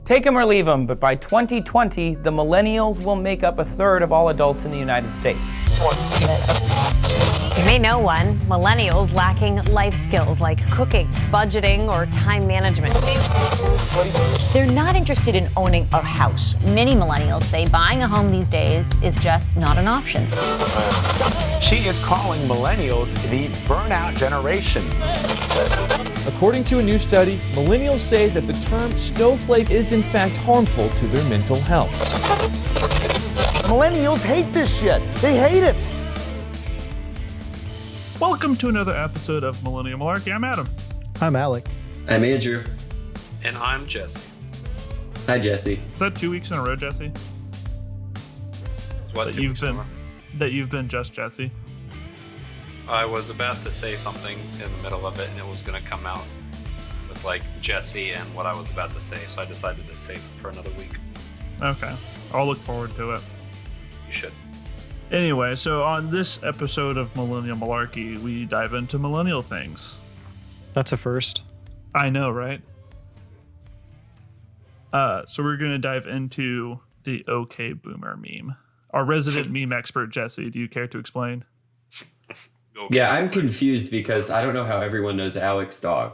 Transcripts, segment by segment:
Take them or leave them, but by 2020, the millennials will make up a third of all adults in the United States. You may know one, millennials lacking life skills like cooking, budgeting, or time management. They're not interested in owning a house. Many millennials say buying a home these days is just not an option. She is calling millennials the burnout generation. According to a new study, millennials say that the term snowflake is in fact harmful to their mental health. Millennials hate this shit. They hate it. Welcome to another episode of Millennial Malarkey. I'm Adam. I'm Alec. I'm Andrew. And I'm Jesse. Hi, Jesse. Is that 2 weeks in a row, Jesse? What, that you've been just Jesse? I was about to say something in the middle of it, and it was going to come out with like Jesse and what I was about to say, so I decided to save it for another week. Okay. I'll look forward to it. You should. Anyway, so on this episode of Millennial Malarkey, we dive into millennial things. That's a first. I know, right? So we're going to dive into the OK Boomer meme. Our resident meme expert, Jesse, do you care to explain? Okay. Yeah, I'm confused because I don't know how everyone knows Alec's dog.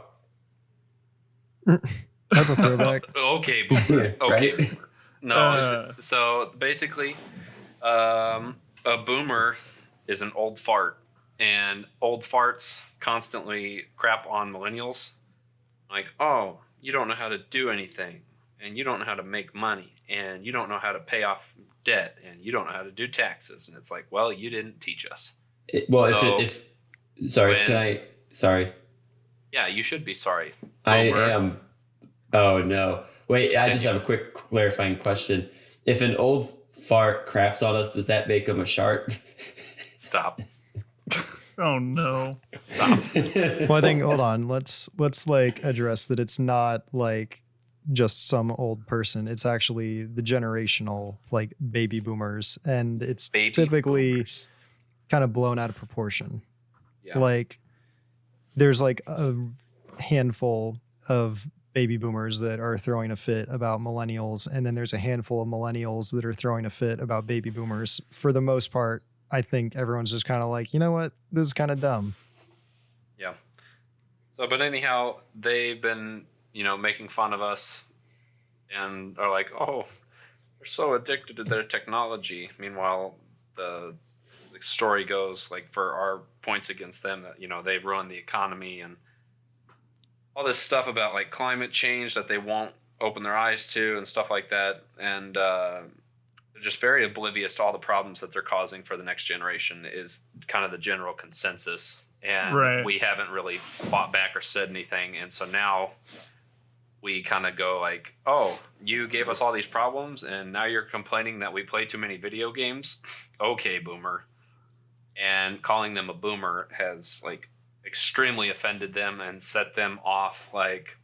That's a throwback. Okay, Boomer. Okay. Right? No, so basically, a boomer is an old fart, and old farts constantly crap on millennials. Like, oh, you don't know how to do anything, and you don't know how to make money, and you don't know how to pay off debt, and you don't know how to do taxes. And it's like, well, you didn't teach us. Sorry. Yeah, you should be sorry. I am. Oh, no. Wait, I just have a quick clarifying question. If an old fart craps on us, does that make him a shark? Stop. Oh, no. Stop. Well, I think, hold on. Let's like address that it's not like just some old person. It's actually the generational like baby boomers. And it's typically kind of blown out of proportion. Yeah. Like there's like a handful of baby boomers that are throwing a fit about millennials, and then there's a handful of millennials that are throwing a fit about baby boomers. For the most part, I think everyone's just kind of like, you know what, this is kind of dumb. Yeah. So, but anyhow, they've been, making fun of us and are like, oh, they're so addicted to their technology. Meanwhile, the story goes, like, for our points against them, that, they've ruined the economy and all this stuff about like climate change that they won't open their eyes to and stuff like that. And they're just very oblivious to all the problems that they're causing for the next generation is kind of the general consensus. And we haven't really fought back or said anything. And so now we kind of go like, oh, you gave us all these problems and now you're complaining that we play too many video games. Okay, boomer. And calling them a boomer has like extremely offended them and set them off like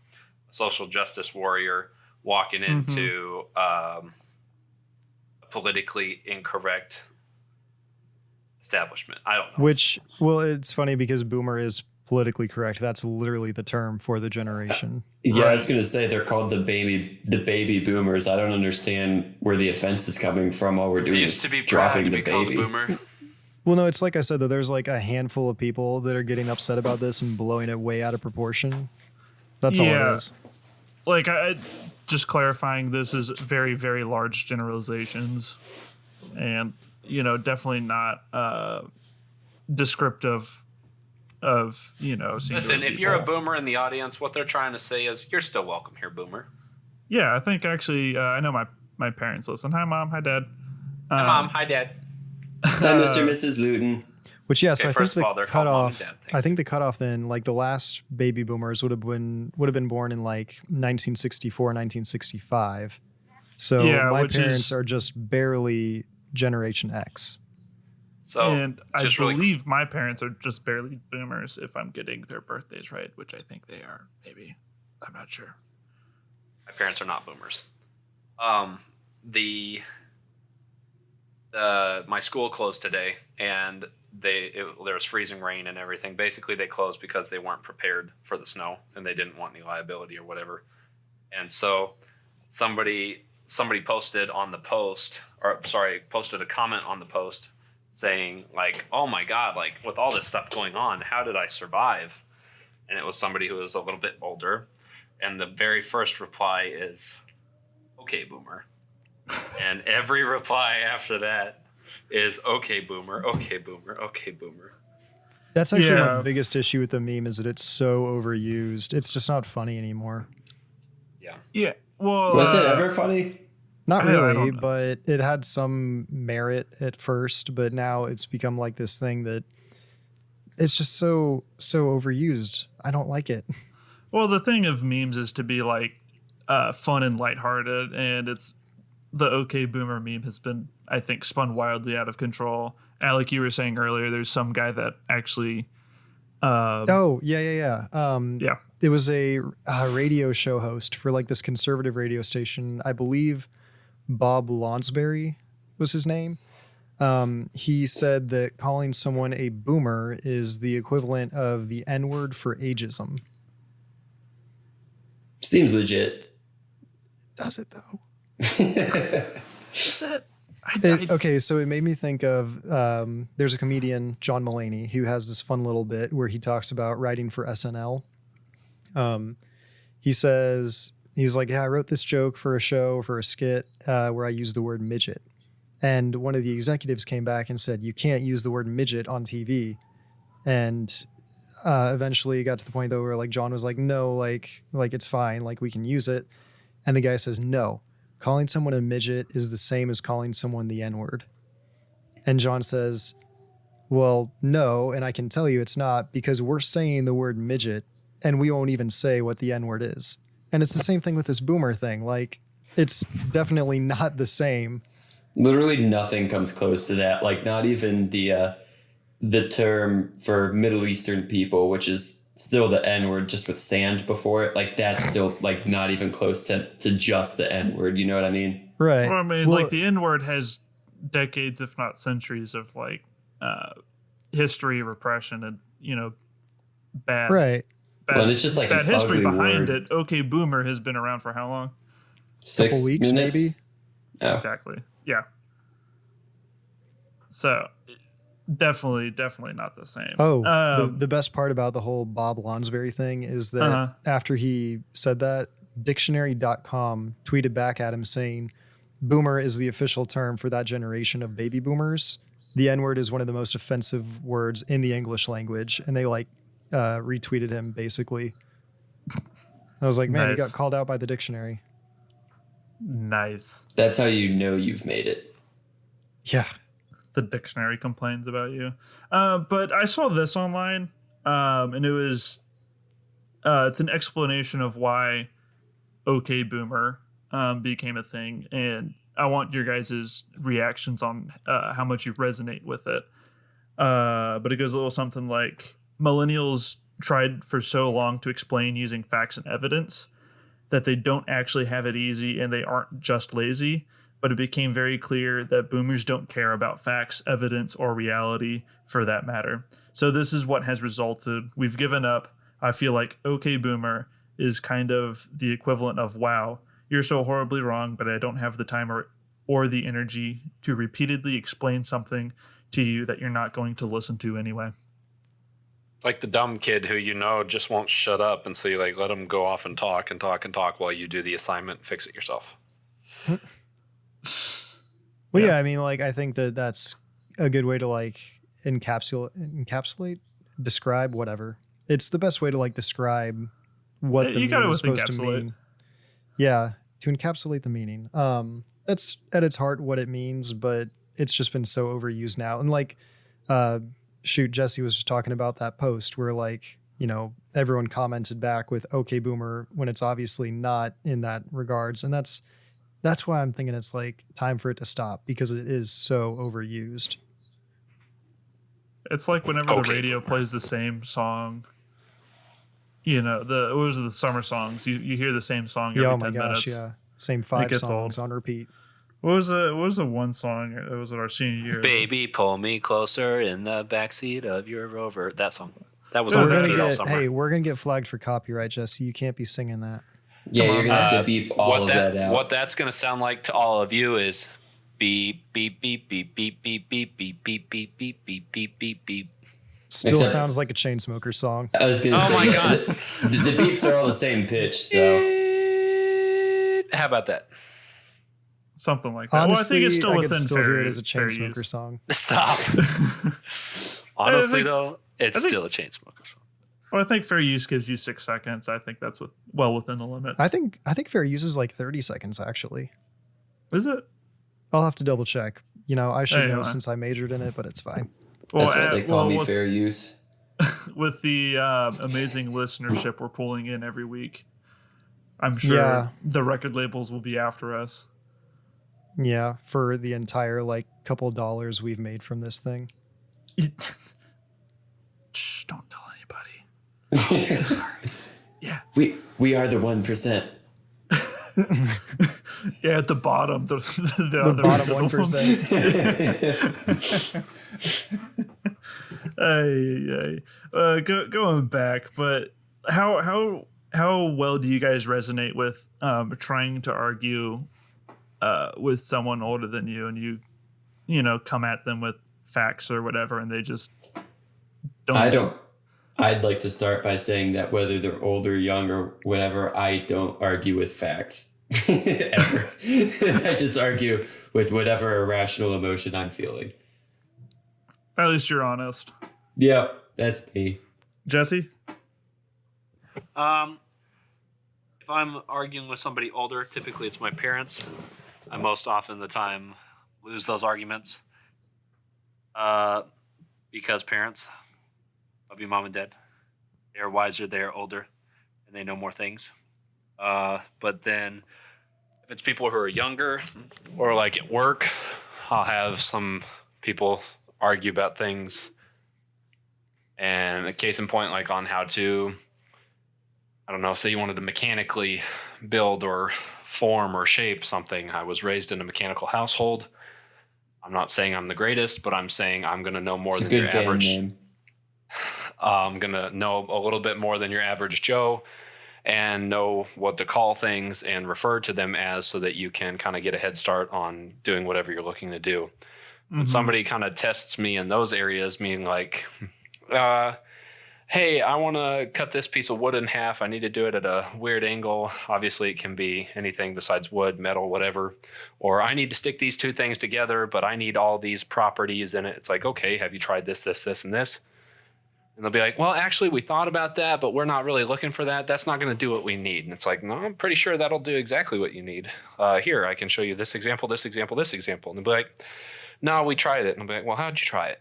a social justice warrior walking into a politically incorrect establishment. I don't know. Which, well, it's funny because boomer is politically correct. That's literally the term for the generation. Yeah, I was going to say they're called the baby boomers. I don't understand where the offense is coming from. All we're doing is dropping the baby. Called a boomer. Well, no, it's like I said, that there's like a handful of people that are getting upset about this and blowing it way out of proportion. That's all it is. Like, just clarifying, this is very, very large generalizations and, definitely not descriptive of, Listen, if you're a boomer in the audience, what they're trying to say is you're still welcome here, boomer. Yeah, I think actually, I know my parents listen. Hi, Mom. Hi, Dad. Hi, Mom. Hi, Dad. Hi, Mr. and Mrs. Luton. Which, yeah, so okay, I think the cutoff then, like the last baby boomers would have been born in like 1964, 1965. So my parents are just barely Generation X. So, and I believe my parents are just barely boomers if I'm getting their birthdays right, which I think they are. Maybe. I'm not sure. My parents are not boomers. My school closed today, and there was freezing rain and everything. Basically, they closed because they weren't prepared for the snow, and they didn't want any liability or whatever. And so somebody posted on the post, or sorry, posted a comment on the post saying like, oh my God, like with all this stuff going on, how did I survive? And it was somebody who was a little bit older. And the very first reply is, okay, boomer. And every reply after that is, okay, boomer, okay, boomer, okay, boomer. That's actually my biggest issue with the meme is that it's so overused. It's just not funny anymore. Yeah. Well, was it ever funny? Not really, but it had some merit at first, but now it's become like this thing that it's just so overused. I don't like it. Well, the thing of memes is to be like fun and lighthearted, and it's the OK Boomer meme has been, I think, spun wildly out of control. Alec, you were saying earlier, there's some guy that actually. Yeah. It was a radio show host for like this conservative radio station. I believe Bob Lonsberry was his name. He said that calling someone a boomer is the equivalent of the N-word for ageism. Seems legit. Does it though? Is it? Okay, so it made me think of there's a comedian, John Mulaney, who has this fun little bit where he talks about writing for SNL. He says, he was like, yeah, I wrote this joke for a show, for a skit, where I used the word midget. And one of the executives came back and said, you can't use the word midget on TV. And eventually it got to the point though where like John was like, no, like it's fine, like we can use it. And the guy says, no, calling someone a midget is the same as calling someone the N-word. And John says, well, no, and I can tell you it's not, because we're saying the word midget and we won't even say what the N-word is. And it's the same thing with this boomer thing. Like, it's definitely not the same. Literally nothing comes close to that. Like, not even the term for Middle Eastern people, which is still the N-word, just with sand before it. Like, that's still like not even close to just the N-word. You know what I mean? Right. Well, I mean, like the N-word has decades, if not centuries, of like history, repression, and bad. Right. Well, it's just like bad history behind word. it. Okay, boomer has been around for how long? 6 couple weeks, minutes? maybe. Oh. Exactly. Yeah. So definitely not the same. The best part about the whole Bob Lonsberry thing is that after he said that, dictionary.com tweeted back at him saying, boomer is the official term for that generation of baby boomers. The N-word is one of the most offensive words in the English language. And they retweeted him basically. I was like, man, you got called out by the dictionary. Nice. That's how you know you've made it. Yeah. The dictionary complains about you. But I saw this online, and it was it's an explanation of why OK Boomer became a thing, and I want your guys' reactions on how much you resonate with it. But it goes a little something like, millennials tried for so long to explain using facts and evidence that they don't actually have it easy and they aren't just lazy, but it became very clear that boomers don't care about facts, evidence, or reality for that matter. So this is what has resulted. We've given up. I feel like OK Boomer is kind of the equivalent of, wow, you're so horribly wrong, but I don't have the time or the energy to repeatedly explain something to you that you're not going to listen to anyway. Like the dumb kid who just won't shut up, and so you like let him go off and talk while you do the assignment and fix it yourself. Well, yeah, I mean, like, I think that's a good way to like encapsulate, describe, whatever. It's the best way to like describe what the meaning is supposed to mean. Yeah, to encapsulate the meaning. That's at its heart what it means, but it's just been so overused now. And like, Jesse was just talking about that post where like, everyone commented back with OK Boomer when it's obviously not in that regards. And that's why I'm thinking it's like time for it to stop, because it is so overused. It's like whenever the radio plays the same song, the summer songs, you hear the same song every 10 minutes. Yeah. Same 5 songs on repeat. What was the one song? It was our senior year. Baby, pull me closer in the backseat of your Rover. That song. That was we're gonna get flagged for copyright, Jesse. You can't be singing that. Yeah, you're gonna have to beep all of that out. What that's gonna sound like to all of you is beep beep beep beep beep beep beep beep beep beep beep beep beep beep beep. Still sounds like a Chainsmokers song. I was gonna say, my God. The beeps are all the same pitch, so How about that? Something like that. Honestly, I think it's still I within could still fair, hear it as a fair Chainsmokers use. song. Stop. Honestly, think- though, it's still a Chainsmokers song. Well, I think fair use gives you 6 seconds. I think that's well within the limits. I think fair use is like 30 seconds actually. Is it? I'll have to double check. You know, I should know Anyway. since I majored in it, but it's fine. that's what they call me, with, fair use. with the amazing listenership we're pulling in every week, I'm sure the record labels will be after us. Yeah, for the entire like couple dollars we've made from this thing. Shh, don't tell anybody. I'm sorry. Yeah. We are the 1%. Yeah, at the bottom, the other bottom middle 1%. Going back, but how well do you guys resonate with trying to argue with someone older than you, and you know come at them with facts or whatever, and they just don't. I'd like to start by saying that whether they're old or young or whatever, I don't argue with facts ever. I just argue with whatever irrational emotion I'm feeling. At least you're honest. Yep, that's me. Jesse? If I'm arguing with somebody older, typically it's my parents. I most often the time lose those arguments. Because parents, love you, mom and dad. They are wiser, they are older, and they know more things. But then if it's people who are younger or like at work, I'll have some people argue about things. And a case in point, like on how to, I don't know, say you wanted to mechanically build or form or shape something. I was raised in a mechanical household. I'm not saying I'm the greatest, but I'm saying I'm going to know more than your average. I'm going to know a little bit more than your average Joe and know what to call things and refer to them as so that you can kind of get a head start on doing whatever you're looking to do. When somebody kind of tests me in those areas, meaning like, hey, I want to cut this piece of wood in half. I need to do it at a weird angle. Obviously, it can be anything besides wood, metal, whatever. Or I need to stick these two things together, but I need all these properties in it. It's like, okay, have you tried this, this, this, and this? And they'll be like, well, actually, we thought about that, but we're not really looking for that. That's not going to do what we need. And it's like, no, I'm pretty sure that'll do exactly what you need. Here, I can show you this example, this example, this example. And they'll be like, no, we tried it. And I'll be like, well, how'd you try it?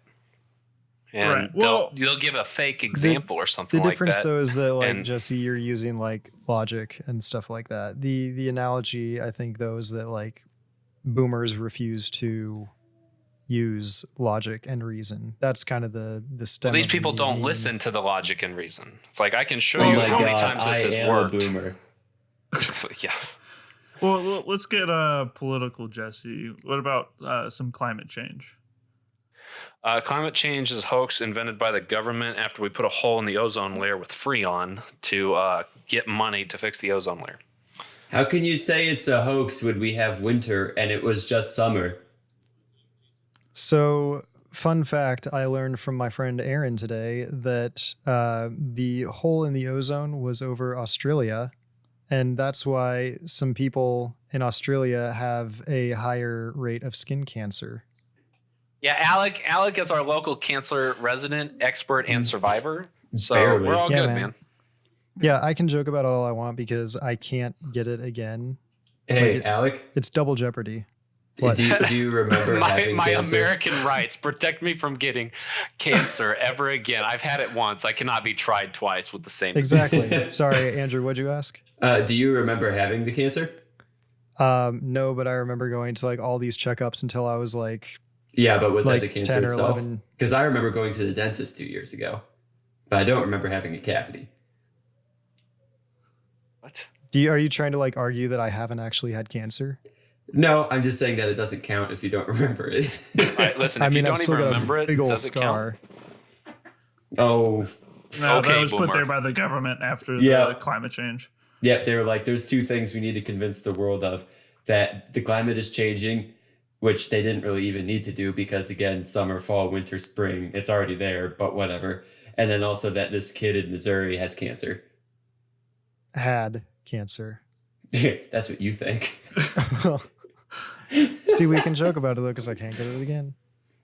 And Right. Well, they'll give a fake example or something The like difference that. though is that like And- Jesse, you're using like logic and stuff like that. The analogy I think though is that like boomers refuse to use logic and reason. That's kind of the stem. These of people the don't meme. listen to the logic and reason. It's like I can show Oh you my how many God, times this I has am worked. a boomer. Yeah. well, let's get political, Jesse. What about some climate change? Climate change is a hoax invented by the government after we put a hole in the ozone layer with Freon to get money to fix the ozone layer. How can you say it's a hoax when we have winter and it was just summer? So, fun fact I learned from my friend Aaron today that the hole in the ozone was over Australia. And that's why some people in Australia have a higher rate of skin cancer. Yeah, Alec is our local cancer resident, expert, and survivor. So Barely. we're all Yeah, good, man. man. Yeah, I can joke about it all I want because I can't get it again. Hey, Like, Alec, It's double jeopardy. What? do you remember having my cancer? American rights protect me from getting cancer ever again. I've had it once. I cannot be tried twice with the same disease. Exactly. Sorry, Andrew, what'd you ask? Do you remember having the cancer? No, but I remember going to like all these checkups until I was like, Yeah, but was Like that the cancer 10 or itself? 11. Because I remember going to the dentist 2 years ago, but I don't remember having a cavity. What? are you trying to like argue that I haven't actually had cancer? No, I'm just saying that it doesn't count if you don't remember it. All right, listen, if you I've don't still even got remember a it, big old does it count? scar. Oh, No, Okay, that was put boomer. there by the government after Yeah. the climate change. Yep, they were like, there's two things we need to convince the world of: that the climate is changing, which they didn't really even need to do because, again, summer, fall, winter, spring, it's already there, but whatever. And then also that this kid in Missouri has cancer. Had cancer. That's what you think. See, we can joke about it though, because I can't get it again.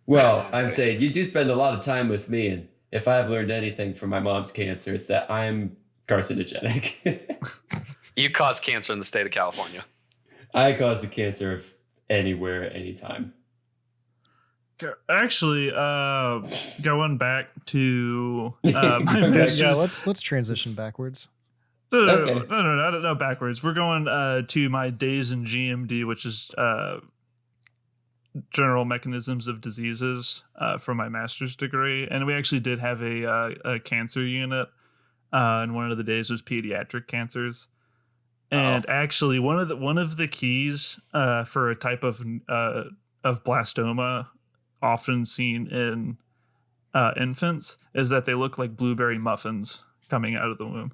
Well, I'm saying you do spend a lot of time with me, and if I've learned anything from my mom's cancer, it's that I'm carcinogenic. You cause cancer in the state of California. I cause the cancer of anywhere, anytime. Actually, going back to let's transition backwards. No, backwards. We're going to my days in GMD, which is general mechanisms of diseases for my master's degree, and we actually did have a cancer unit, and one of the days was pediatric cancers. And actually, one of the keys for a type of blastoma often seen in infants is that they look like blueberry muffins coming out of the womb.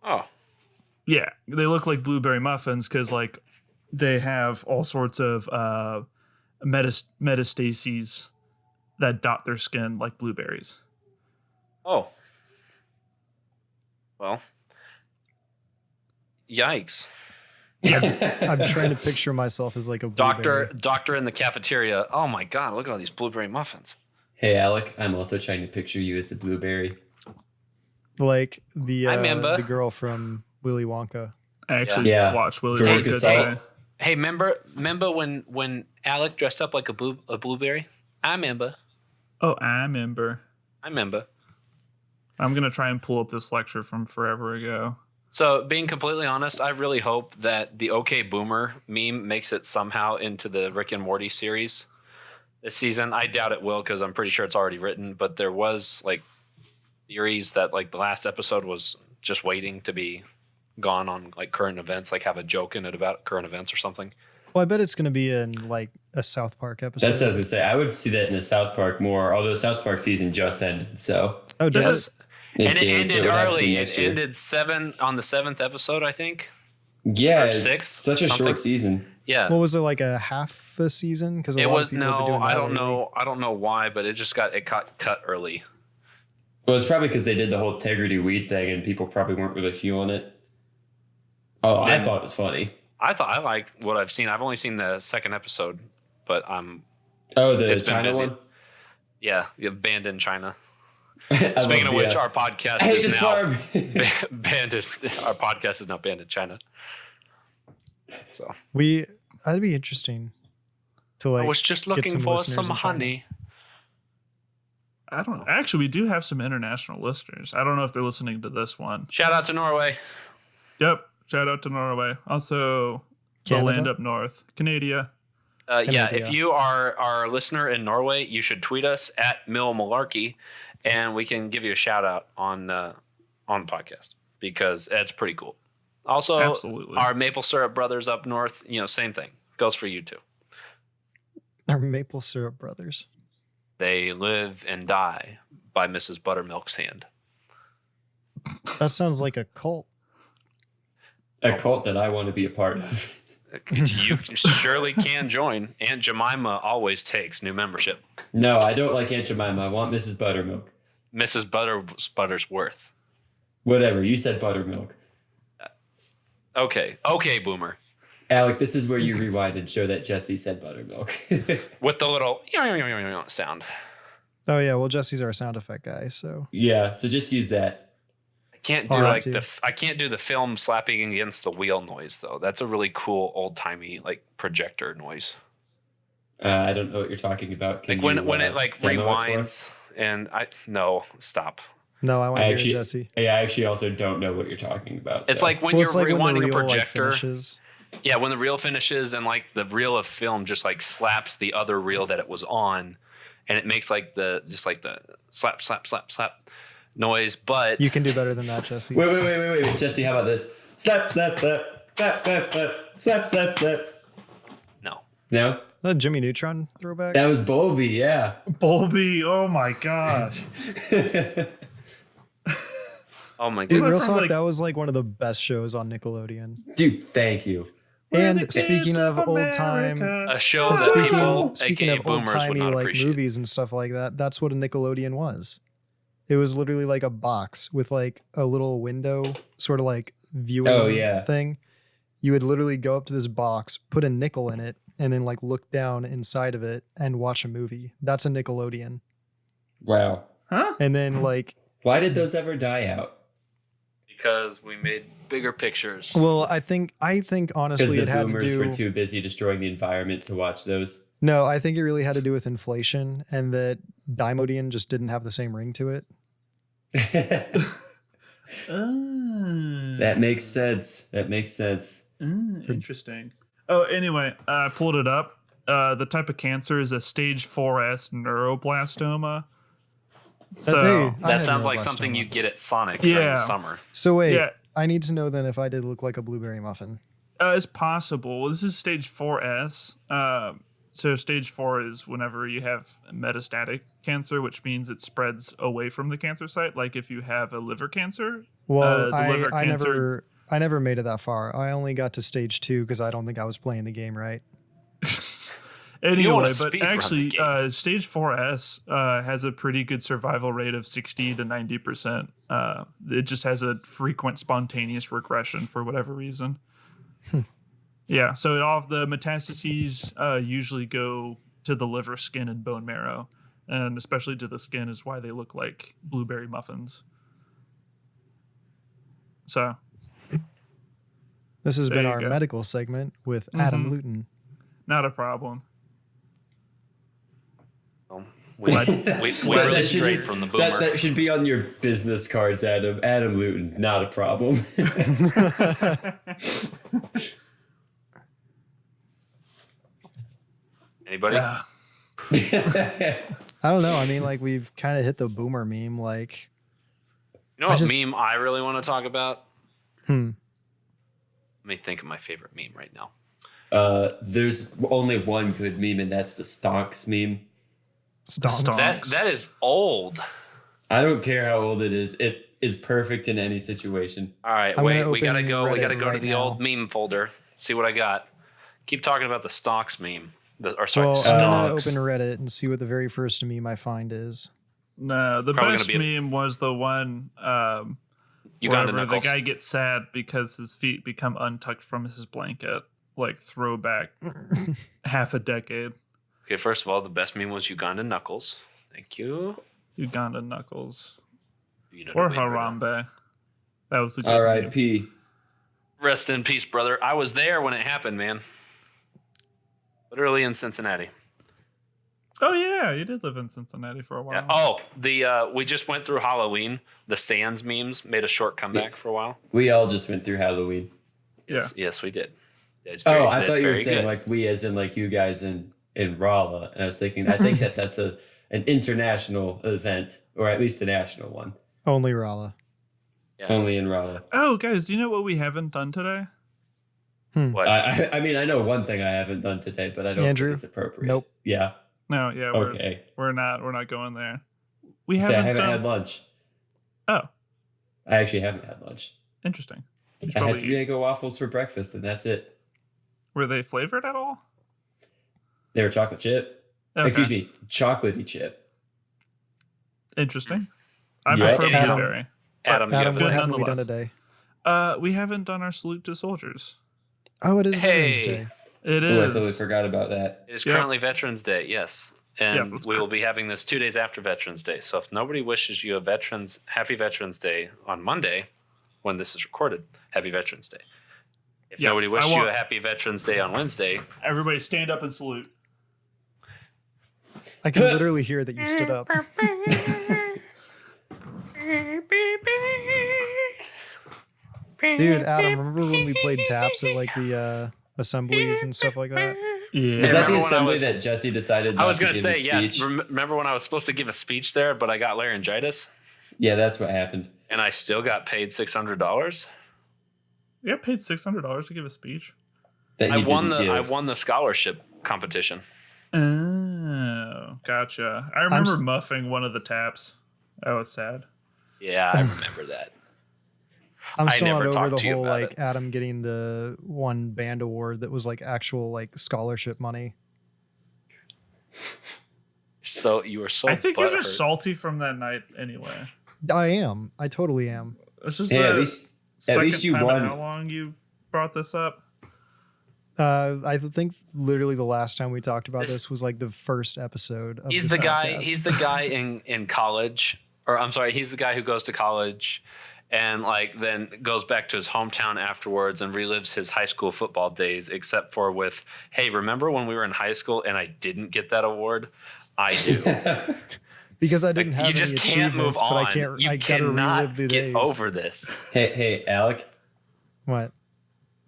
Oh, yeah, they look like blueberry muffins because like they have all sorts of metastases that dot their skin like blueberries. Oh, well, yikes. Yes. I'm trying to picture myself as like a blueberry. Doctor in the cafeteria. Oh my God, look at all these blueberry muffins. Hey, Alec, I'm also trying to picture you as a blueberry. Like the girl from Willy Wonka. I actually watched Willy Wonka today. Hey, remember when Alec dressed up like a blueberry? I remember. Oh, I remember. I'm gonna try and pull up this lecture from forever ago. So, being completely honest, I really hope that the OK Boomer meme makes it somehow into the Rick and Morty series this season. I doubt it will because I'm pretty sure it's already written. But there was like theories that like the last episode was just waiting to be gone on like current events, like have a joke in it about current events or something. Well, I bet it's going to be in like a South Park episode. That's what I was going to say. I would see that in the South Park more, although the South Park season just ended. So. Oh, did it? And it ended early. It ended 7 on the 7th episode, I think. Yeah, or it's 6th, such a short season. Yeah. What was it, like a half a season? Because it was I don't know. I don't know why, but it got cut early. Well, it's probably because they did the whole integrity weed thing, and people probably weren't really feeling it. Oh, I thought it was funny. I liked what I've seen. I've only seen the 2nd episode, but the China one. Yeah, banned in China. Speaking of which, our podcast is now banned. Our podcast is now banned in China. So that'd be interesting to like. I was just looking for some honey. I don't know. Actually, we do have some international listeners. I don't know if they're listening to this one. Shout out to Norway. Yep. Shout out to Norway. Also, the land up north, Canada. Yeah, if you are our listener in Norway, you should tweet us at Malarkey, and we can give you a shout out on the podcast because it's pretty cool. Also, absolutely, our maple syrup brothers up north, same thing goes for you too. Our maple syrup brothers. They live and die by Mrs. Buttermilk's hand. That sounds like a cult. A cult that I want to be a part of. You surely can join. Aunt Jemima always takes new membership. No, I don't like Aunt Jemima. I want Mrs. Buttermilk. Mrs. Buttersworth. Whatever. You said buttermilk. Okay, Boomer. Alec, this is where you rewind and show that Jesse said buttermilk. With the little sound. Oh, yeah. Well, Jesse's our sound effect guy, so. Yeah, so just use that. I can't do the film slapping against the wheel noise though. That's a really cool old timey like projector noise. I don't know what you're talking about. Can when it like rewinds and stop. No, I want to hear Jesse. Yeah, I actually also don't know what you're talking about. It's like when you're rewinding a projector. Yeah, when the reel finishes and like the reel of film just like slaps the other reel that it was on, and it makes like the slap noise, but you can do better than that, Jesse. Wait, Jesse, how about this? Slap, slap, slap, slap, slap, slap, slap, slap, slap. No? A Jimmy Neutron throwback? That was Bowlby, yeah. Bowlby, oh my gosh. Oh my Dude, god. real from, talk, like- that was like one of the best shows on Nickelodeon. Dude, thank you. And the speaking kids of of old time, America. A show that people, speaking aka of old boomers, would timey not like appreciate. movies and stuff like that, that's what a Nickelodeon was. It was literally like a box with like a little window, sort of like viewing thing. You would literally go up to this box, put a nickel in it, and then like look down inside of it and watch a movie. That's a Nickelodeon. Wow. Huh? And then like, Why did those ever die out? Because we made bigger pictures. well, I think Because honestly the it had to boomers do. were too busy destroying the environment to watch those. No, I think it really had to do with inflation and that Dimodian just didn't have the same ring to it. That makes sense. That makes sense. Interesting. Oh, anyway, I pulled it up. The type of cancer is a stage 4S neuroblastoma. So Hey, I That had sounds like neuroblastoma. something you get at Sonic during Yeah. the summer. So wait, Yeah. I need to know then if I did look like a blueberry muffin. it's possible. This is stage 4S. So stage 4 is whenever you have metastatic cancer, which means it spreads away from the cancer site. Like if you have a liver cancer. Well, the liver cancer. I never made it that far. I only got to stage 2 because I don't think I was playing the game right. You wanna Anyway, but speedrun the actually, game. stage 4S has a pretty good survival rate of 60 to 90%. It just has a frequent spontaneous regression for whatever reason. Yeah, so all of the metastases usually go to the liver, skin, and bone marrow. And especially to the skin is why they look like blueberry muffins. So, This has There been you our go. medical segment with Adam Luton. not a problem. We That really should straight just- from the boomer. That should be on your business cards, Adam. Adam Luton, not a problem. Anybody? I don't know. I mean, like we've kind of hit the boomer meme. Like, You know I what just- meme I really want to talk about? hmm. Let me think of my favorite meme right now. There's only one good meme, and that's the stonks meme. Stonks. That is old. I don't care how old it is. It is perfect in any situation. All right, I'm wait. gonna We gotta open go. We Reddit gotta go to right the now. old meme folder. See what I got. Keep talking about the stonks meme. Or sorry, Well, I'm gonna stonks. open Reddit and see what the very first meme I find is. No, the Probably best gonna be meme was the one Uganda wherever the Knuckles. guy gets sad because his feet become untucked from his blanket, like throwback half a decade. Okay, first of all, the best meme was Uganda Knuckles. Thank you. Uganda Knuckles. You know Or what I mean, right now. Harambe. That was the good meme. R.I.P. Rest in peace, brother. I was there when it happened, man. Literally in Cincinnati. Oh yeah, you did live in Cincinnati for a while. Yeah. Oh, the we just went through Halloween. The Sans memes made a short comeback for a while. We all just went through Halloween. Yes, we did. It's very, I it's thought you were very saying good. like we, as in like you guys in Rolla, and I was thinking I think that's an international event, or at least a national one, Only Rala. Yeah. only in Rolla. Oh guys, do you know what we haven't done today? What? I mean, I know one thing I haven't done today, but I don't Andrew? think it's appropriate. Nope. Yeah. No, yeah, Okay. we're not going there. We So I haven't haven't done. had lunch. Oh, I actually haven't had lunch. interesting. You should I had probably- Diego waffles for breakfast, and that's it. Were they flavored at all? They were chocolate chip. Okay. Excuse me, chocolatey chip. Interesting. I Yeah. prefer Adam. blueberry. Adam, you Adam, have what good haven't we done nonetheless. today? We haven't done our salute to soldiers. Oh, it is Hey. Veterans Day. It Oh, I is. totally forgot about that. It is Yep. currently Veterans Day, yes. And Yes, it's we will be having this 2 days after Veterans Day. So if nobody wishes you a happy Veterans Day on Monday, when this is recorded, happy Veterans Day. If Yes, nobody I wishes you want- a happy Veterans Day on Wednesday, Everybody stand up and salute. I can literally hear that you stood up. Dude, Adam, remember when we played taps at like the assemblies and stuff like that? Yeah. Is that remember the when I assembly was- that Jesse decided I not was to going to give say, his yeah, speech? remember when I was supposed to give a speech there, but I got laryngitis Yeah, that's what happened. and I still got paid $600? You got paid $600 to give a speech. That I you won didn't I give. won the scholarship competition. Oh, gotcha. I remember muffing one of the taps. That was sad. Yeah, I remember that. I'm I still never not over talked the to you whole about like it. Adam getting the one band award that was like actual like scholarship money. So you were so. I think you're just butthurt. salty from that night anyway. I am. I totally am. This is Hey, the at least second you time in won. how long you brought this up? I think literally the last time we talked about This- this was like the first episode of He's this the guy. podcast. He's the guy in college, or I'm sorry, he's the guy who goes to college, and like then goes back to his hometown afterwards and relives his high school football days. Except for with, hey, remember when we were in high school and I didn't get that award? I do. because I didn't have You any just can't move achievements, but on. I can't. You I gotta cannot relive the get days. over this. Hey, Alec, What?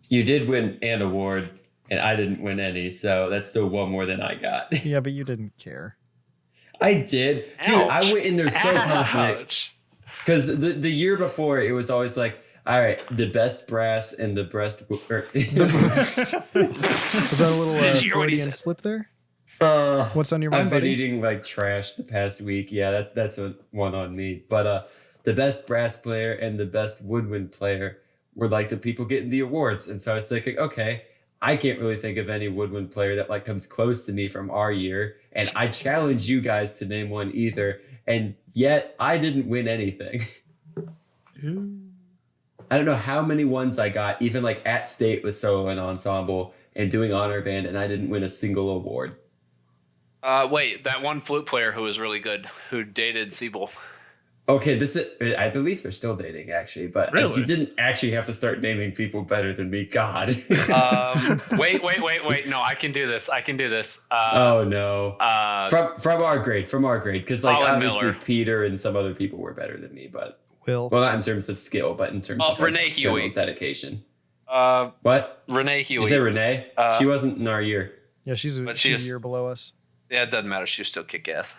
you did win an award, and I didn't win any, so that's still one more than I got. Yeah, but you didn't care. I did, dude. I Ouch. went in there so confident Ouch. because the year before it was always like, all right, the best brass and the best. Was that a little Did you hear what he Freudian said? slip there? What's on your mind, I've been buddy? eating like trash the past week. Yeah, that's one on me. But the best brass player and the best woodwind player were like the people getting the awards, and so I was thinking, okay, I can't really think of any woodwind player that like comes close to me from our year, and I challenge you guys to name one either, and yet I didn't win anything. I don't know how many ones I got, even like at state with solo and ensemble and doing honor band, and I didn't win a single award. Wait, that one flute player who was really good, who dated Siebel. Okay, I believe they're still dating actually, but Really? you didn't actually have to start naming people better than me. God. Wait. No, I can do this. Oh no. From our grade, because like Colin obviously Miller. Peter and some other people were better than me, but Will. well, not in terms of skill, but in terms of like, Renee general Huey. dedication. What? Renee Huey. You said Renee? She wasn't in our year. Yeah, she's a year below us. Yeah, it doesn't matter. She still kick ass.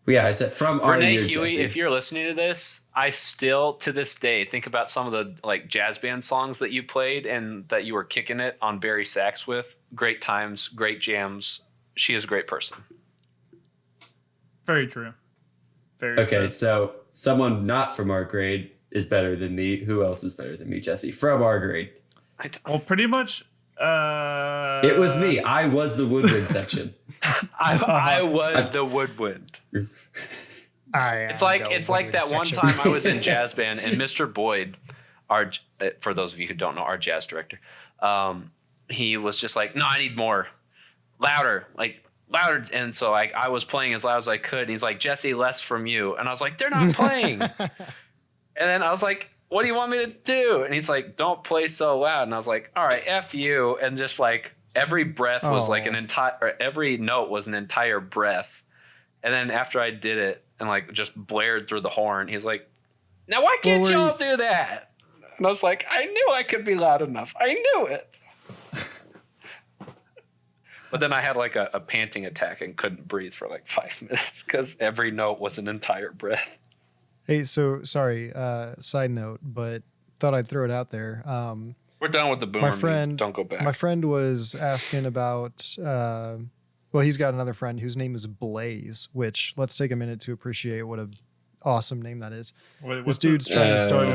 Yeah, I said from our Renee year. Huey, Jesse. if you're listening to this, I still to this day think about some of the like jazz band songs that you played and that you were kicking it on Barry sax with. Great times, great jams. She is a great person. Very true. Very Okay, true. so someone not from our grade is better than me. Who else is better than me, Jesse? From our grade. Well, pretty much. It was me. I was the woodwind section. I was the woodwind. It's like that one time I was in jazz band and Mr. Boyd, for those of you who don't know, our jazz director, he was just like, no, I need more, louder. And so like I was playing as loud as I could. And he's like, Jesse, less from you. And I was like, they're not playing. And then I was like, what do you want me to do? And he's like, don't play so loud. And I was like, all right, F you. And just like every breath was like every note was an entire breath. And then after I did it and like just blared through the horn, he's like, now why can't y'all do that? And I was like, I knew I could be loud enough. I knew it. But then I had like a panting attack and couldn't breathe for like 5 minutes because every note was an entire breath. Hey, so sorry, side note, but thought I'd throw it out there. We're done with the boomer. My friend, don't go back. My friend was asking about, well, he's got another friend whose name is Blaze, which let's take a minute to appreciate what a awesome name that is. This dude's trying to start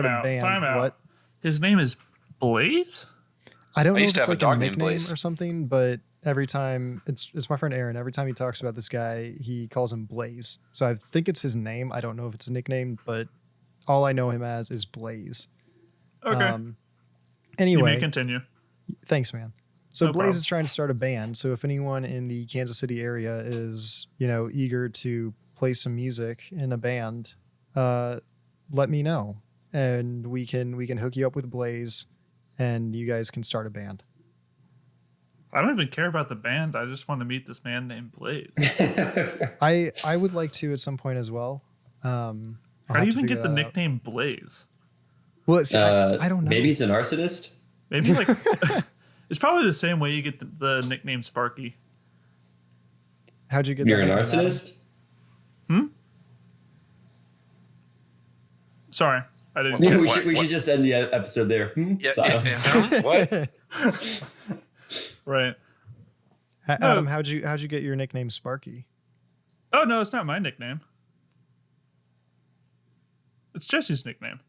a band. Time out. What? His name is Blaze? I don't know if used to it's have a like a dog named nickname Blaze. or something, but every time it's my friend Aaron. Every time he talks about this guy, he calls him Blaze. So I think it's his name. I don't know if it's a nickname, but all I know him as is Blaze. Okay. Anyway, You may continue. thanks, man. So No Blaze problem. is trying to start a band. So if anyone in the Kansas City area is, eager to play some music in a band, let me know, and we can hook you up with Blaze, and you guys can start a band. I don't even care about the band. I just want to meet this man named Blaze. I would like to at some point as well. How do you even get the nickname Blaze? Well, see, I don't know. Maybe he's an arsonist. Maybe like it's probably the same way you get the nickname Sparky. How'd you get? You're that an nickname, Adam? arsonist? Sorry, I didn't. Yeah, we should just end the episode there. Style. What? Right. Adam, how'd you get your nickname Sparky? Oh no, it's not my nickname. It's Jesse's nickname.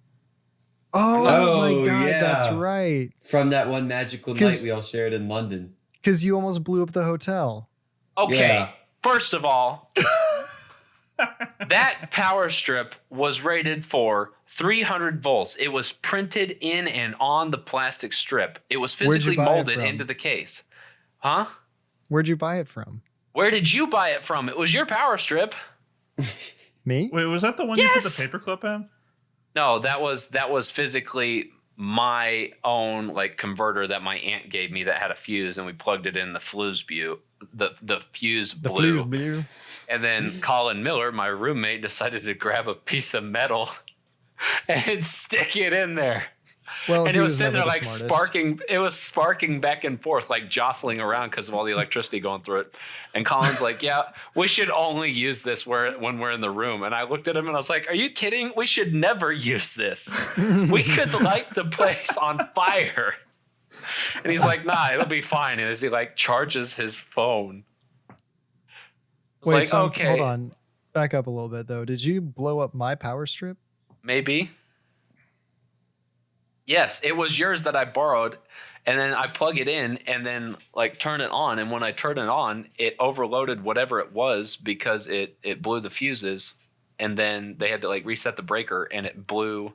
Oh my Oh, god, yeah. that's right. From that one magical night we all shared in London. Because you almost blew up the hotel. Okay, Yeah. first of all, that power strip was rated for 300 volts. It was printed in and on the plastic strip. It was Where'd you physically buy it molded from? into the case. Huh? Where'd you buy it from? Where did you buy it from? It was your power strip. Me? Wait, was that the one Yes! you put the paperclip in? No, that was physically my own like converter that my aunt gave me that had a fuse, and we plugged it in the fuse blew. And then Colin Miller, my roommate, decided to grab a piece of metal and stick it in there. Well, And he it was was sitting never there the like smartest. sparking. It was sparking back and forth, like jostling around because of all the electricity going through it. And Colin's like, "Yeah, we should only use this when we're in the room." And I looked at him and I was like, "Are you kidding? We should never use this. We could light the place on fire." And he's like, "Nah, it'll be fine." And as he like charges his phone, it's Wait, like, so okay, hold on. Back up a little bit though. Did you blow up my power strip? maybe. Yes, it was yours that I borrowed, and then I plug it in and then like turn it on. And when I turn it on, it overloaded whatever it was because it blew the fuses, and then they had to like reset the breaker, and it blew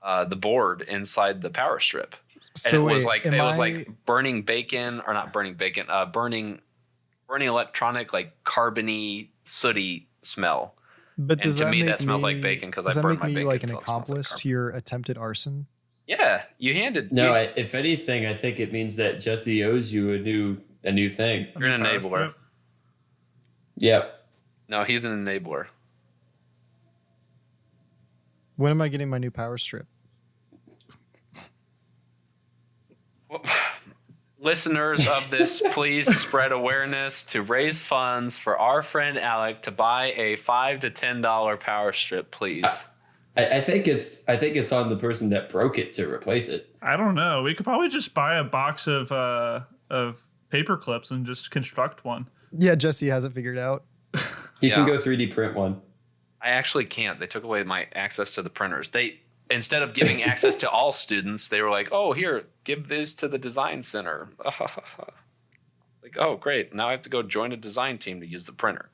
the board inside the power strip. So And it was wait, like am I- like burning bacon, or not burning bacon, burning electronic, like carbony, sooty smell. But And does to that me, make that smells like bacon 'cause I does that burned make my me bacon like an till it smells like accomplice to your attempted arson? Yeah, you handed. No, you, if anything, I think it means that Jesse owes you a new thing. you're an Power enabler. strip? Yep. No, he's an enabler. When am I getting my new power strip? Listeners of this, please spread awareness to raise funds for our friend Alec to buy a $5 to $10 power strip, please. I think it's on the person that broke it to replace it. I don't know. We could probably just buy a box of paper clips and just construct one. Yeah, Jesse has it figured out. You can go 3D print one. I actually can't. They took away my access to the printers. They, instead of giving access to all students, they were like, "Oh, here, give this to the design center." Like, oh, great. Now I have to go join a design team to use the printer.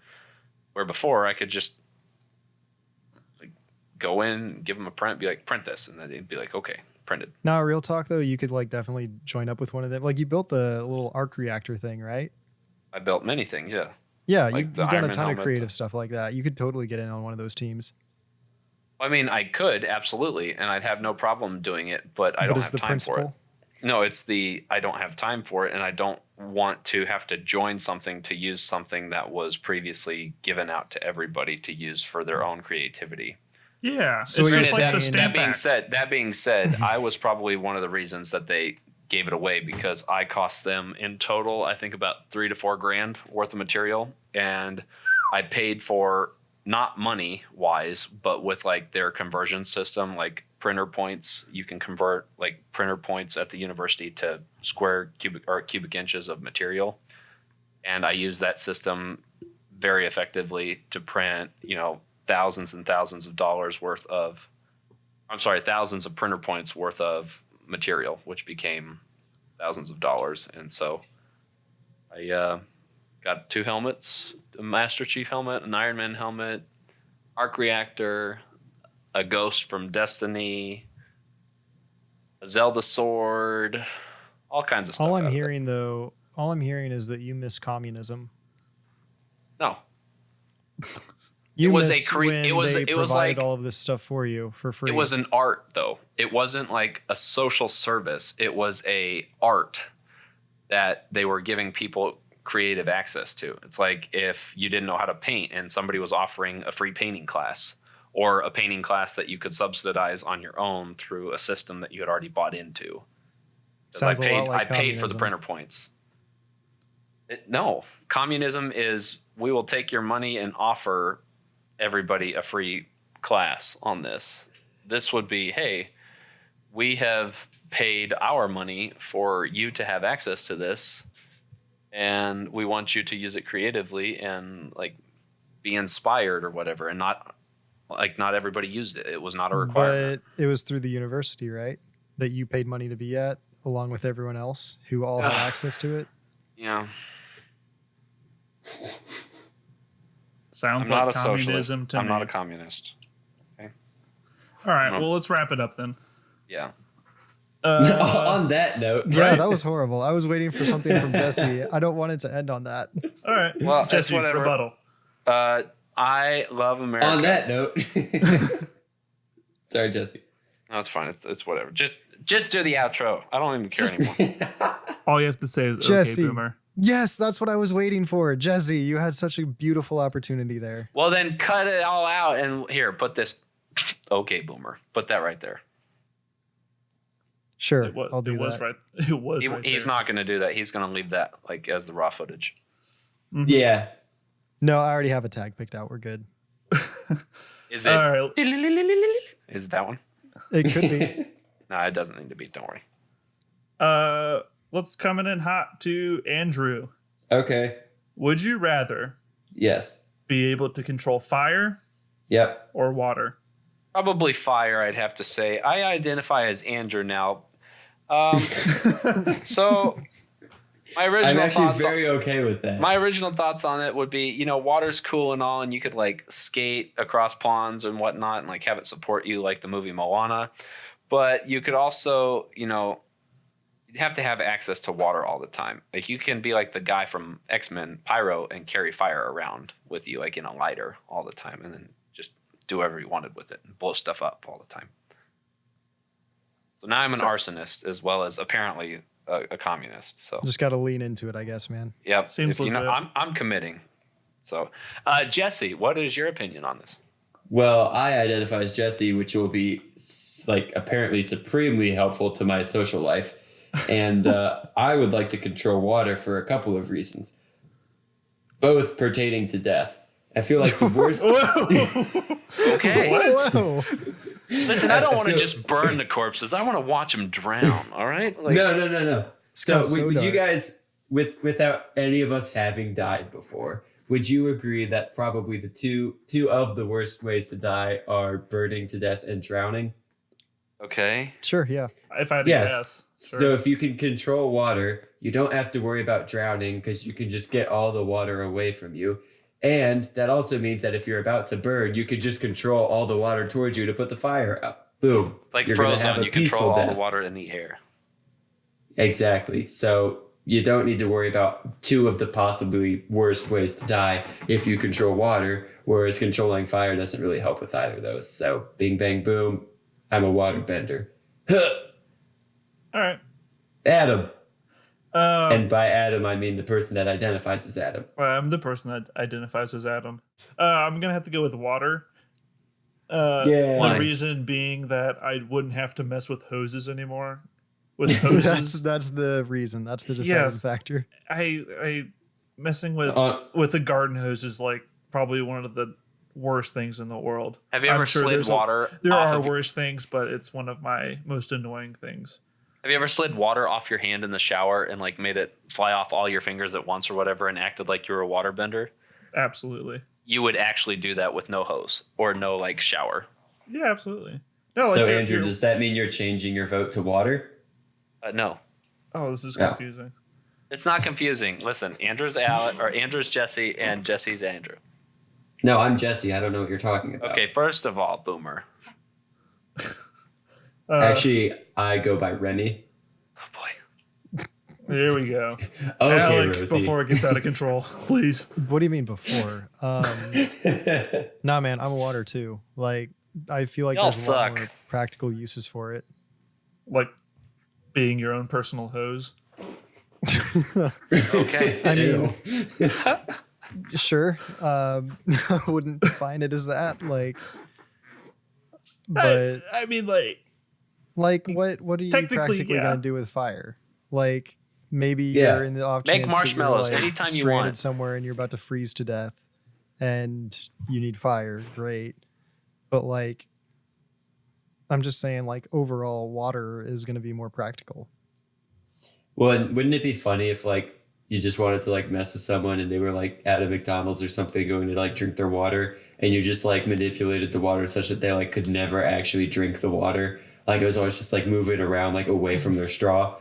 Where before I could just like go in, give them a print, be like, "Print this," and then they'd be like, "Okay, printed." Now, real talk though, you could like definitely join up with one of them. Like you built the little arc reactor thing, right? I built many things, yeah. Yeah, Like you've the done Iron a Man ton of helmet. creative stuff like that. You could totally get in on one of those teams. I mean, I could absolutely, and I'd have no problem doing it, but I don't But is have the time for it. principle? No, it's the I don't have time for it, and I don't want to have to join something to use something that was previously given out to everybody to use for their own creativity. Yeah. So it's you're just like the saying- stamp That being said, I was probably one of the reasons that they gave it away, because I cost them in total, I think about $3 to $4 grand worth of material, and I paid for, not money wise, but with like their conversion system, like printer points. You can convert like printer points at the university to square cubic inches of material, and I use that system very effectively to print, thousands and thousands of dollars worth of, thousands of printer points worth of material, which became thousands of dollars. And so I got 2 helmets, a Master Chief helmet, an Iron Man helmet, arc reactor, a Ghost from Destiny, a Zelda sword, all kinds of stuff. All out I'm of it. hearing is that you miss communism. No. You It was miss a when it was they it was provide like all of this stuff for you for free. it was an art though. It wasn't like a social service. It was a art that they were giving people creative access to. It's like if you didn't know how to paint and somebody was offering a free painting class, or a painting class that you could subsidize on your own through a system that you had already bought into. Because Sounds a lot like I paid for the communism. printer points. No, communism is we will take your money and offer everybody a free class on this. This would be, hey, we have paid our money for you to have access to this, and we want you to use it creatively and like be inspired or whatever, and not like not everybody used it. It was not a requirement. But it was through the university, right? That you paid money to be at, along with everyone else who all had access to it. Yeah. Sounds I'm like not a socialist. communism to I'm me. not a communist. All right, well, let's wrap it up then. Yeah. On that note, Yeah, that was horrible. I was waiting for something from Jesse. I don't want it to end on that. All right, Well, it's Jesse, whatever. rebuttal. I love America. on that note. Sorry, Jesse. No, it's fine. It's whatever. Just do the outro. I don't even care anymore. All you have to say is Jesse. okay, Boomer. Yes, that's what I was waiting for. Jesse, you had such a beautiful opportunity there. Well, then cut it all out and here, put this. Okay, Boomer. Put that right there. Sure, I'll do It was that. right. It was right He's there. not going to do that. He's going to leave that like as the raw footage. Yeah. No, I already have a tag picked out. We're good. Is it? All right. Is it that one? It could be. No, it doesn't need to be. Don't worry. Let's come in hot to Andrew. Okay. Would you rather Yes. be able to control fire Yep. or water? Probably fire, I'd have to say. I identify as Andrew now. So my original I'm actually thoughts very okay with that. my original thoughts on it would be, water's cool and all, and you could like skate across ponds and whatnot and like have it support you like the movie Moana. But you could also, you'd have to have access to water all the time. Like you can be like the guy from X-Men, Pyro, and carry fire around with you like in a lighter all the time and then just do whatever you wanted with it and blow stuff up all the time. So now I'm an arsonist as well as apparently a communist. So Just got to lean into it, I guess, man. yep, Seems legit. I'm committing. So Jesse, what is your opinion on this? Well, I identify as Jesse, which will be like apparently supremely helpful to my social life. And I would like to control water for a couple of reasons, both pertaining to death. I feel like the worst. Okay. Whoa. Listen, I don't want to feel- just burn the corpses. I want to watch them drown. All right. Like, No. So got so would you dark. guys, without any of us having died before, would you agree that probably the two of the worst ways to die are burning to death and drowning? Okay. Sure, yeah. If I had to guess. Sure. So if you can control water, you don't have to worry about drowning because you can just get all the water away from you. And that also means that if you're about to burn, you could just control all the water towards you to put the fire out. Boom. Like You're gonna have Frozen, a you control peaceful all death. the water in the air. Exactly. So you don't need to worry about two of the possibly worst ways to die if you control water, whereas controlling fire doesn't really help with either of those. So bing, bang, boom. I'm a water bender. All right. Adam. And by Adam, I mean the person that identifies as Adam. I'm the person that identifies as Adam. I'm gonna have to go with water. Yeah. The reason being that I wouldn't have to mess with hoses anymore. With hoses, That's the reason. That's the deciding Yes. factor. I messing with the garden hose is like probably one of the worst things in the world. Have you I'm ever sure slid there's water? There off are of, worse things, but it's one of my most annoying things. Have you ever slid water off your hand in the shower and like made it fly off all your fingers at once or whatever and acted like you were a water bender? Absolutely. You would actually do that with no hose or no like shower. Yeah, absolutely. No, So like, Andrew, does that mean you're changing your vote to water? No. Oh, this is Yeah. confusing. It's not confusing. Listen, Andrew's Andrew's Jesse and Jesse's Andrew. No, I'm Jesse. I don't know what you're talking about. Okay, first of all, Boomer. Actually, I go by Rennie. Oh boy. Here we go. Okay, Alec, Rosie. before it gets out of control, please. What do you mean before? Nah, man, I'm a water too. Like, I feel like Y'all there's a lot suck. more practical uses for it. Like being your own personal hose. Okay. I mean, sure. I wouldn't define it as that. Like, but I mean, like, what are you technically, practically yeah. gonna do with fire? Like, maybe Yeah. you're in the off Make chance that you're, marshmallows like, anytime you stranded want. somewhere and you're about to freeze to death, and you need fire. Great, but like, I'm just saying, like, overall, water is gonna be more practical. Well, and wouldn't it be funny if like you just wanted to like mess with someone and they were like at a McDonald's or something going to like drink their water, and you just like manipulated the water such that they like could never actually drink the water. Like it was always just like moving around like away from their straw.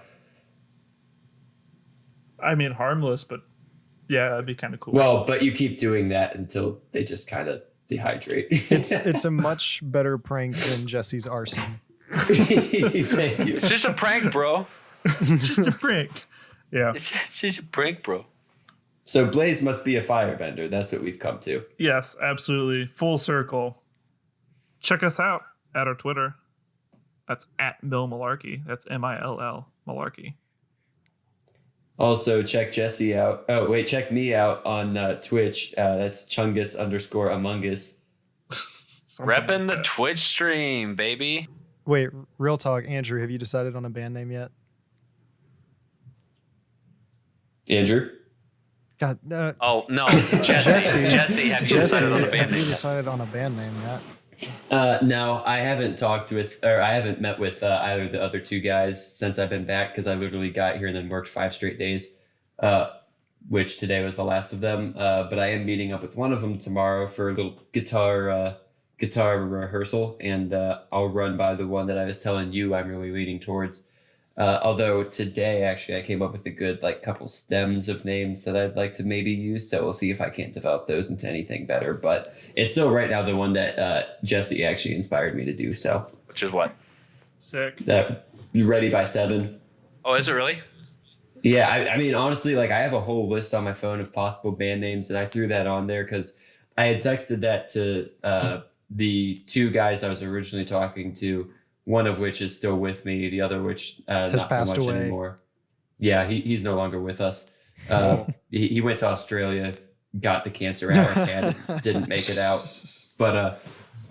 I mean, harmless, but yeah, that'd be kind of cool. Well, but you keep doing that until they just kind of dehydrate. It's a much better prank than Jesse's arson. Thank you. It's just a prank, bro. Just a prank. Yeah. It's just a prank, bro. So Blaze must be a firebender. That's what we've come to. Yes, absolutely. Full circle. Check us out at our Twitter. That's at Mill Malarkey. That's MILL Malarkey. Also, check Jesse out. Oh, wait, check me out on Twitch. That's Chungus_Among Us. Repping the Twitch stream, baby. Wait, real talk, Andrew, have you decided on a band name yet? Andrew? God, Oh, no. Jesse, have you decided on a band have name you yet? decided on a band name yet? No, I haven't I haven't met with either of the other two guys since I've been back, because I literally got here and then worked 5 straight days, which today was the last of them. But I am meeting up with one of them tomorrow for a little guitar rehearsal, and I'll run by the one that I was telling you I'm really leaning towards. Although today, actually, I came up with a good like couple stems of names that I'd like to maybe use. So we'll see if I can't develop those into anything better. But it's still right now the one that Jesse actually inspired me to do. So Which is what? Sick. that you ready by 7? Oh, is it really? Yeah, I mean, honestly, like I have a whole list on my phone of possible band names, and I threw that on there because I had texted that to the 2 guys I was originally talking to. One of which is still with me, the other which Has not so passed much away. anymore. Yeah, he's no longer with us. He went to Australia, got the cancer out, and didn't make it out. But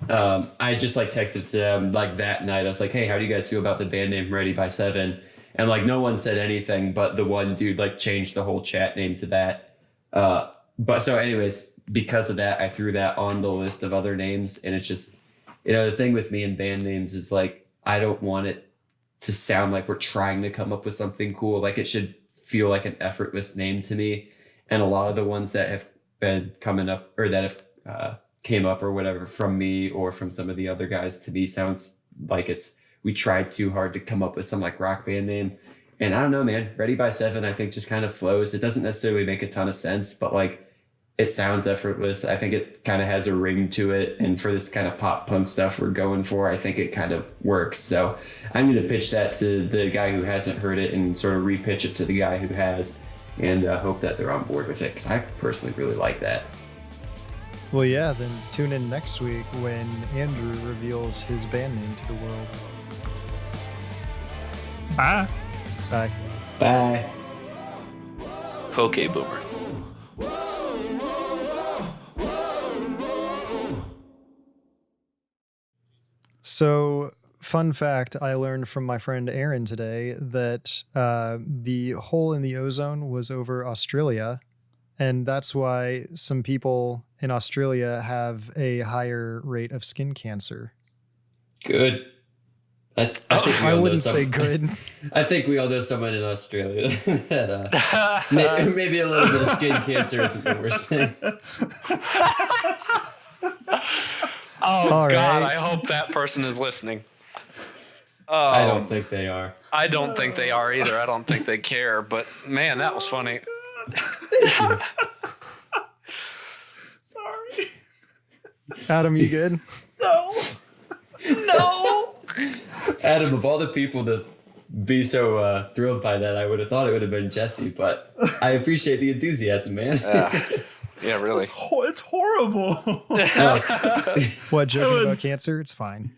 I just like texted to them like that night. I was like, hey, how do you guys feel about the band name Ready by 7? And like no one said anything, but the one dude like changed the whole chat name to that. But so anyways, because of that, I threw that on the list of other names, and it's just, the thing with me and band names is like, I don't want it to sound like we're trying to come up with something cool. Like it should feel like an effortless name to me. And a lot of the ones that have been coming up or that have came up or whatever from me or from some of the other guys to me sounds like we tried too hard to come up with some like rock band name. And I don't know, man, Ready by 7, I think just kind of flows. It doesn't necessarily make a ton of sense, but like it sounds effortless. I think it kind of has a ring to it. And for this kind of pop punk stuff we're going for, I think it kind of works. So I'm going to pitch that to the guy who hasn't heard it and sort of repitch it to the guy who has, and hope that they're on board with it, because I personally really like that. Well, yeah, then tune in next week when Andrew reveals his band name to the world. Bye. Bye. Bye. Okay, boomer. So, fun fact I learned from my friend Aaron today that the hole in the ozone was over Australia. And that's why some people in Australia have a higher rate of skin cancer. Good. I think we all I know wouldn't say good. I think we all know someone in Australia that maybe a little bit of skin cancer isn't the worst thing. Oh, All God, right. I hope that person is listening. I don't think they are. I don't think they are either. I don't think they care. But, man, that was funny. Sorry. Adam, you good? No. Adam, of all the people to be so thrilled by that, I would have thought it would have been Jesse, but I appreciate the enthusiasm, man. Yeah, really. It's horrible. What, joking about cancer? It's fine.